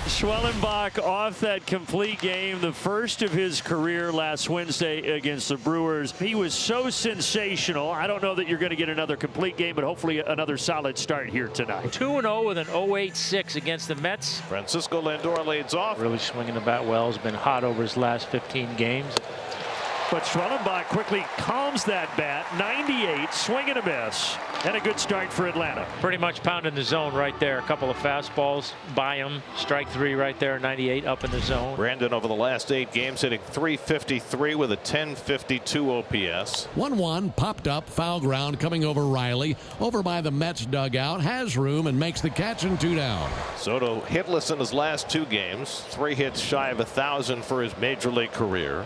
Schwellenbach off that complete game, the first of his career last Wednesday against the Brewers. He was so sensational. I don't know that you're going to get another complete game, but hopefully another solid start here tonight. 2-0 with an 0.86 against the Mets. Francisco Lindor leads off. Really swinging the bat well. Has been hot over his last 15 games. But Schwellenbach quickly calms that bat. 98, swing and a miss, and a good start for Atlanta. Pretty much pounding the zone right there. A couple of fastballs by him. Strike three right there. 98 up in the zone. Brandon over the last 8 games hitting .353 with a .1052 OPS. 1-1 popped up, foul ground coming over Riley. Over by the Mets dugout, has room and makes the catch, and 2 down. Soto hitless in his last 2 games. 3 hits shy of 1,000 for his major league career.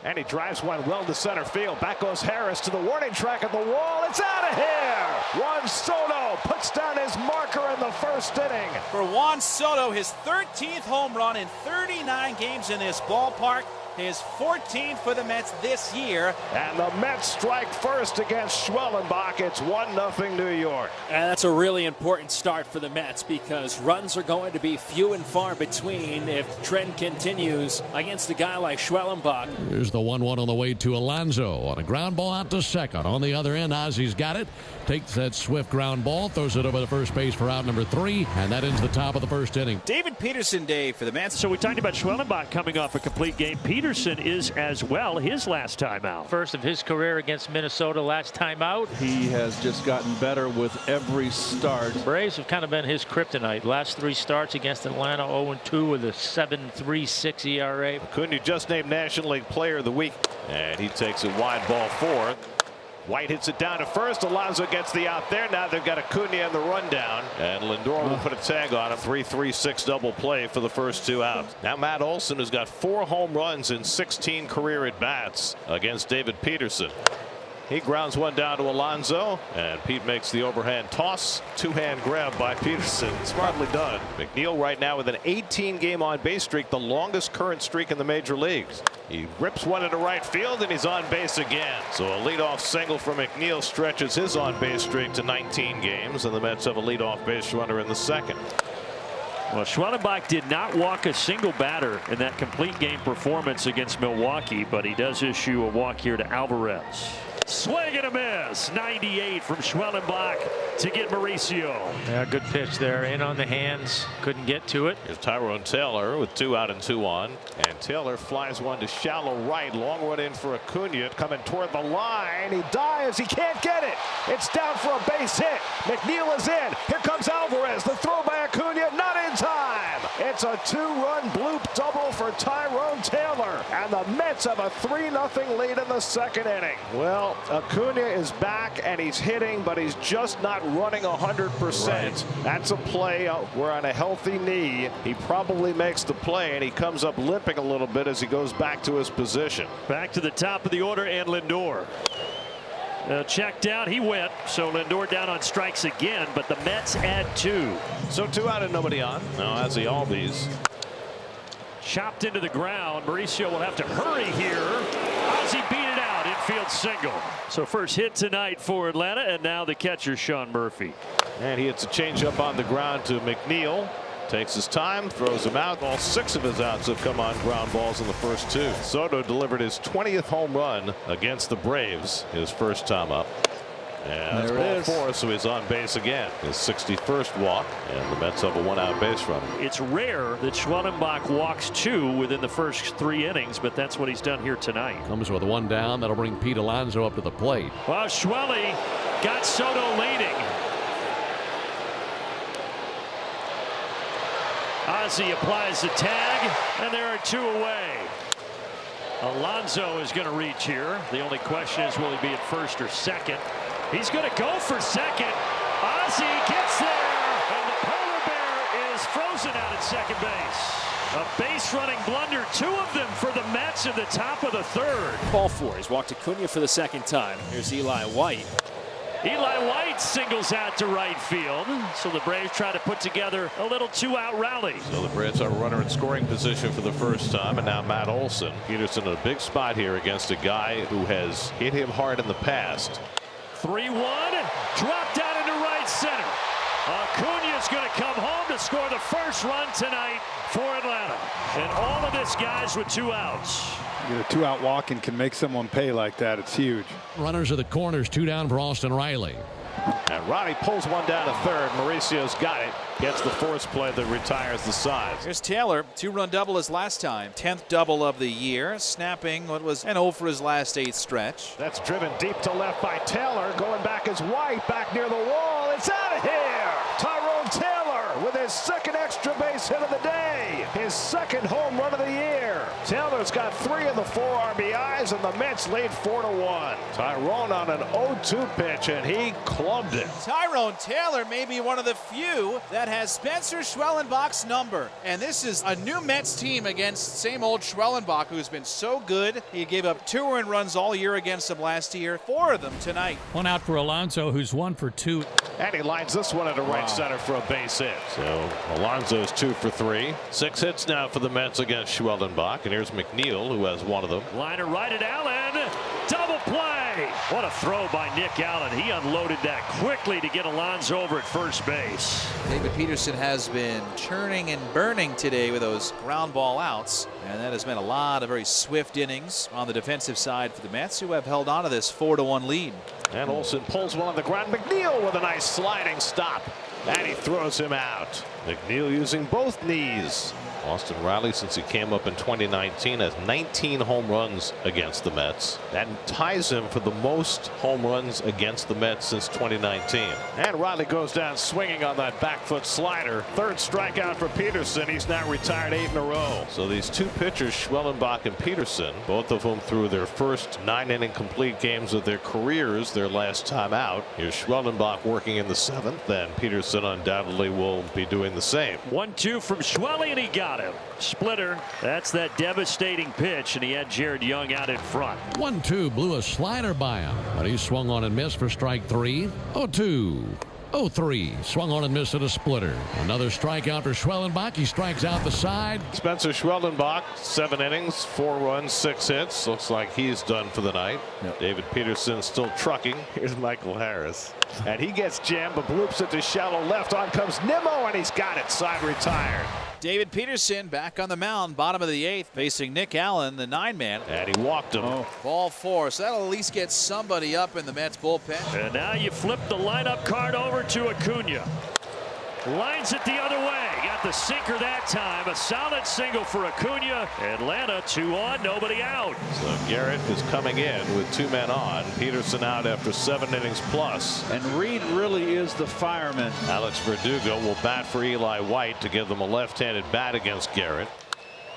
And he drives one well to center field. Back goes Harris to the warning track at the wall. It's out of here. Juan Soto puts down his marker in the first inning. For Juan Soto, his 13th home run in 39 games in this ballpark. His 14th for the Mets this year. And the Mets strike first against Schwellenbach. It's 1-0 New York. And that's a really important start for the Mets because runs are going to be few and far between if the trend continues against a guy like Schwellenbach. Here's the 1-1 on the way to Alonso on a ground ball out to second. On the other end, Ozzy's got it. Takes that swift ground ball, throws it over the first base for out number 3, and that ends the top of the first inning. David Peterson day for the Mets. So we talked about Schwellenbach coming off a complete game. Peterson is as well, his last time out. First of his career against Minnesota last time out. He has just gotten better with every start. Braves have kind of been his kryptonite. Last 3 starts against Atlanta, 0-2 with a 7.36 ERA. Acuna just named National League Player of the Week. And he takes a wide ball 4. White hits it down to first. Alonso gets the out there. Now they've got Acuna on the rundown. And Lindor will put a tag on him. 3-3-6 double play for the first 2 outs. Now Matt Olson has got 4 home runs in 16 career at-bats against David Peterson. He grounds one down to Alonso, and Pete makes the overhand toss. 2-hand grab by Peterson. Smartly done. McNeil right now with an 18-game on-base streak, the longest current streak in the major leagues. He rips one into right field, and he's on base again. So a leadoff single from McNeil stretches his on-base streak to 19 games, and the Mets have a leadoff base runner in the second. Well, Schwellenbach did not walk a single batter in that complete game performance against Milwaukee, but he does issue a walk here to Alvarez. Swing and a miss. 98 from Schwellenbach to get Mauricio. Yeah, good pitch there. In on the hands. Couldn't get to it. Here's Tyrone Taylor with 2 out and 2 on. And Taylor flies one to shallow right. Long one in for Acuna. Coming toward the line. He dives. He can't get it. It's down for a base hit. McNeil is in. Here comes Alvarez. The throw by Acuna. Not in time. It's a 2-run bloop double for Tyrone Taylor. And the Mets have a 3-0 lead in the second inning. Well, Acuna is back and he's hitting, but he's just not running 100%. Right. That's a play where on a healthy knee, he probably makes the play, and he comes up limping a little bit as he goes back to his position. Back to the top of the order, and Lindor. Checked out, he went, so Lindor down on strikes again, but the Mets add 2. So 2 out and nobody on. Now as the Albies. Chopped into the ground. Mauricio will have to hurry here. Ozzy beat it out. Infield single. So first hit tonight for Atlanta, and now the catcher, Sean Murphy. And he hits a changeup on the ground to McNeil. Takes his time, throws him out. All 6 of his outs have come on ground balls in the first 2. Soto delivered his 20th home run against the Braves his first time up. And that's ball 4, so he's on base again. His 61st walk, and the Mets have a 1-out base runner. It's rare that Schwellenbach walks 2 within the first 3 innings, but that's what he's done here tonight. Comes with 1 down. That'll bring Pete Alonso up to the plate. Well, Schwelly got Soto leading. Ozzy applies the tag, and there are 2 away. Alonso is going to reach here. The only question is, will he be at first or second? He's going to go for second. Ozzy gets there, and the polar bear is frozen out at second base. A base running blunder, 2 of them for the Mets in the top of the 3rd. Ball 4. He's walked Acuna for the 2nd time. Here's Eli White. Eli White singles out to right field. So the Braves try to put together a little 2-out rally. So the Braves have a runner in scoring position for the first time, and now Matt Olson. Peterson in a big spot here against a guy who has hit him hard in the past. 3-1, dropped out into right center. Acuna is going to come home to score the first run tonight for Atlanta. And all of this, guys, with 2 outs. You get a 2-out walk and can make someone pay like that. It's huge. Runners at the corners, 2 down for Austin Riley. And Ronnie pulls one down to third. Mauricio's got it. Gets the force play that retires the side. Here's Taylor. 2-run double his last time. 10th double of the year. Snapping what was an 0 for his last 8 stretch. That's driven deep to left by Taylor. Going back is White. Back near the wall. It's out of here. Tyrone Taylor with his second extra base hit of the day. His second home run of the year. Taylor's got 3 of the 4 RBIs, and the Mets lead 4-1. Tyrone on an 0-2 pitch, and he clubbed it. Tyrone Taylor may be one of the few that has Spencer Schwellenbach's number. And this is a new Mets team against same old Schwellenbach, who's been so good. He gave up 2 earned runs all year against him last year. 4 of them tonight. One out for Alonso, who's 1 for 2. And he lines this one into right center for a base hit. So Alonso's 2 for 3. 6 hits now for the Mets against Schwellenbach. And here's McNeil, who has 1 of them. Liner right at Allen. Double play. What a throw by Nick Allen. He unloaded that quickly to get Alonso over at first base. David Peterson has been churning and burning today with those ground ball outs. And that has meant a lot of very swift innings on the defensive side for the Mets, who have held on to this 4-1 lead. And Olsen pulls one on the ground. McNeil with a nice sliding stop. And he throws him out. McNeil using both knees. Austin Riley, since he came up in 2019, has 19 home runs against the Mets. That ties him for the most home runs against the Mets since 2019. And Riley goes down swinging on that back foot slider. 3rd strikeout for Peterson. He's now retired 8 in a row. So these 2 pitchers, Schwellenbach and Peterson, both of whom threw their first 9-inning complete games of their careers their last time out. Here's Schwellenbach working in the 7th, and Peterson undoubtedly will be doing the same. 1-2 from Schwelly, and he got him. Splitter. That's that devastating pitch, and he had Jared Young out in front. 1-2, blew a slider by him, but he swung on and missed for strike 3. 0-2. 0-3, swung on and missed at a splitter. Another strikeout for Schwellenbach. He strikes out the side. Spencer Schwellenbach, 7 innings, 4 runs, 6 hits. Looks like he's done for the night. David Peterson still trucking. Here's Michael Harris. And he gets jammed, but bloops it to shallow left. On comes Nimmo, and he's got it. Side retired. David Peterson back on the mound, bottom of the 8th, facing Nick Allen, the 9-man. And he walked him. Ball 4, so that'll at least get somebody up in the Mets bullpen. And now you flip the lineup card over to Acuna. Lines it the other way. Got the sinker that time. A solid single for Acuna. Atlanta 2 on, nobody out. So Garrett is coming in with 2 men on. Peterson out after 7 innings plus. And Reed really is the fireman. Alex Verdugo will bat for Eli White to give them a left-handed bat against Garrett.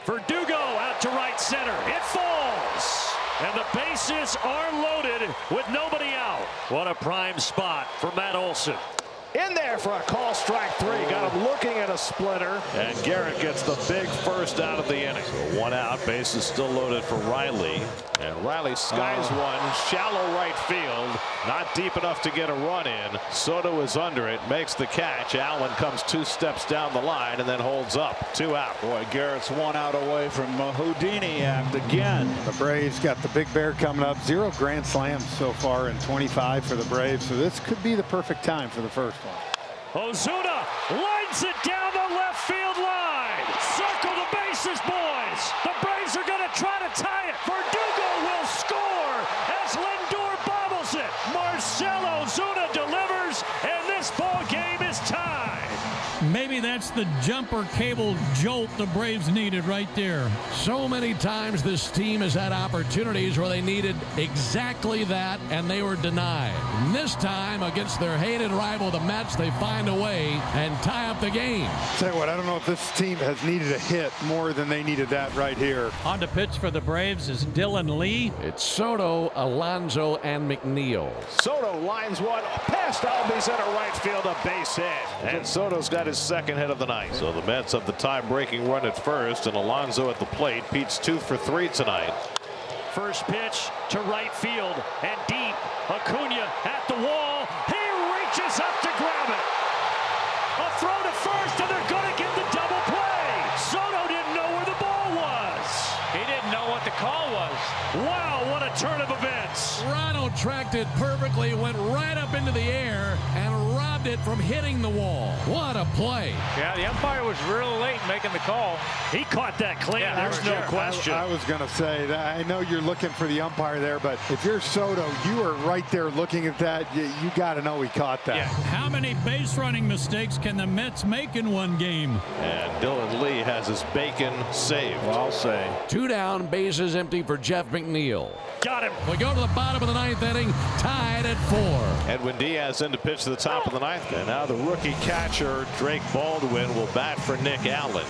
Verdugo out to right center. It falls. And the bases are loaded with nobody out. What a prime spot for Matt Olson. In there for a call, strike 3. Got him looking at a splitter. And Garrett gets the big first out of the inning. So 1 out. Base is still loaded for Riley. And Riley skies one. Shallow right field. Not deep enough to get a run in. Soto is under it. Makes the catch. Allen comes 2 steps down the line and then holds up. 2 out. Boy, Garrett's 1 out away from Houdini act again. The Braves got the Big Bear coming up. 0 grand slams so far in 25 for the Braves. So this could be the perfect time for the first one. Ozuna lines it down the left field line. Circle the bases, boys. The Braves are going to try to tie it. Verdugo will score as Lindor bobbles it. Marcell Ozuna delivers, and this ball game is tied. Maybe that's the jumper cable jolt the Braves needed right there. So many times this team has had opportunities where they needed exactly that, and they were denied. And this time, against their hated rival, the Mets, they find a way and tie up the game. Tell you what, I don't know if this team has needed a hit more than they needed that right here. On to pitch for the Braves is Dylan Lee. It's Soto, Alonso, and McNeil. Soto lines one past Albies at a right field, a base hit. And Soto's got his second hit of the night. So the Mets have the tie-breaking run at first, and Alonso at the plate. Pete's 2 for 3 tonight. First pitch to right field and deep. Acuna at the wall. He reaches up to grab it. A throw to first, and they're going to get the double play. Soto didn't know where the ball was. He didn't know what the call was. Wow, what a turn of events. Ronald tracked it perfectly, went right up into the air, and robbed saved it from hitting the wall. What a play. Yeah, the umpire was real late making the call. He caught that clean. Yeah, There's no question. I was going to say that. I know you're looking for the umpire there, but if you're Soto, you are right there looking at that. You got to know he caught that. Yeah. How many base running mistakes can the Mets make in one game? And Dylan Lee has his bacon saved. Well, I'll say. 2 down, bases empty for Jeff McNeil. Got him. We go to the bottom of the 9th inning, tied at 4. Edwin Diaz in to pitch to the top of the 9th. And now the rookie catcher, Drake Baldwin, will bat for Nick Allen.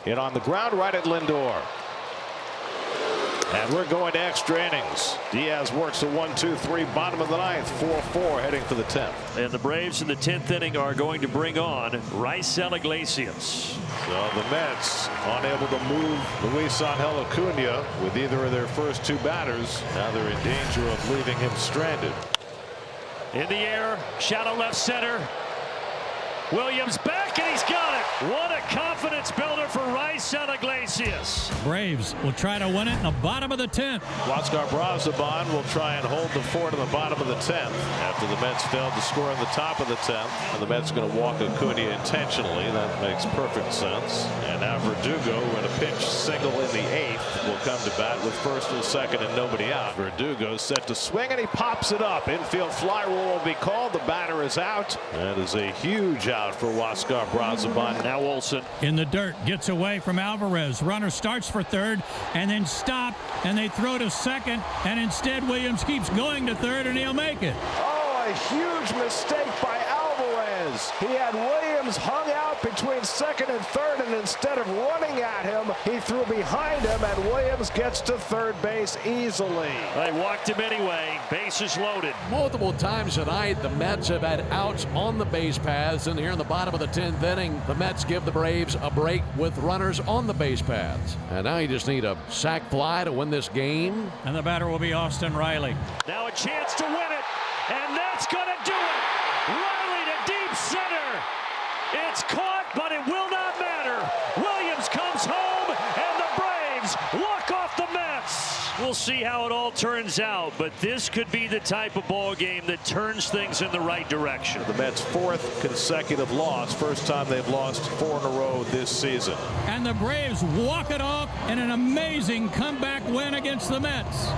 Hit on the ground right at Lindor. And we're going to extra innings. Diaz works a 1-2-3, bottom of the 9th, 4-4, heading for the 10th. And the Braves in the 10th inning are going to bring on Raisel Iglesias. So the Mets unable to move Luis Angel Acuna with either of their first 2 batters. Now they're in danger of leaving him stranded. In the air, shallow left center. Williams back, and he's got it. What a confidence builder for Raisel Iglesias. Braves will try to win it in the bottom of the 10th. Huascar Brazoban will try and hold the fort in the bottom of the 10th after the Mets failed to score in the top of the 10th. And the Mets are going to walk Acuna intentionally. That makes perfect sense. And now Verdugo, in a pinch single in the 8th, will come to bat with first and second and nobody out. Verdugo set to swing, and he pops it up. Infield fly rule will be called. The batter is out. That is a huge out for Huascar Brazoban. Now Olsen. In the dirt, gets away from Alvarez. Runner starts for third and then stop, and they throw to second, and instead Williams keeps going to third, and he'll make it. Oh, a huge mistake by Alvarez. He had Williams hung out between second and third, and instead of running at him, he threw behind him, and Williams gets to third base easily. They walked him anyway. Bases loaded. Multiple times tonight, the Mets have had outs on the base paths, and here in the bottom of the 10th inning, the Mets give the Braves a break with runners on the base paths. And now you just need a sac fly to win this game. And the batter will be Austin Riley. Now a chance to win it, and that's going to do it. Riley to deep center. It's caught, but it will not matter. Williams comes home, and the Braves walk off the Mets. We'll see how it all turns out, but this could be the type of ball game that turns things in the right direction. The Mets' 4th consecutive loss, first time they've lost 4 in a row this season. And the Braves walk it off in an amazing comeback win against the Mets.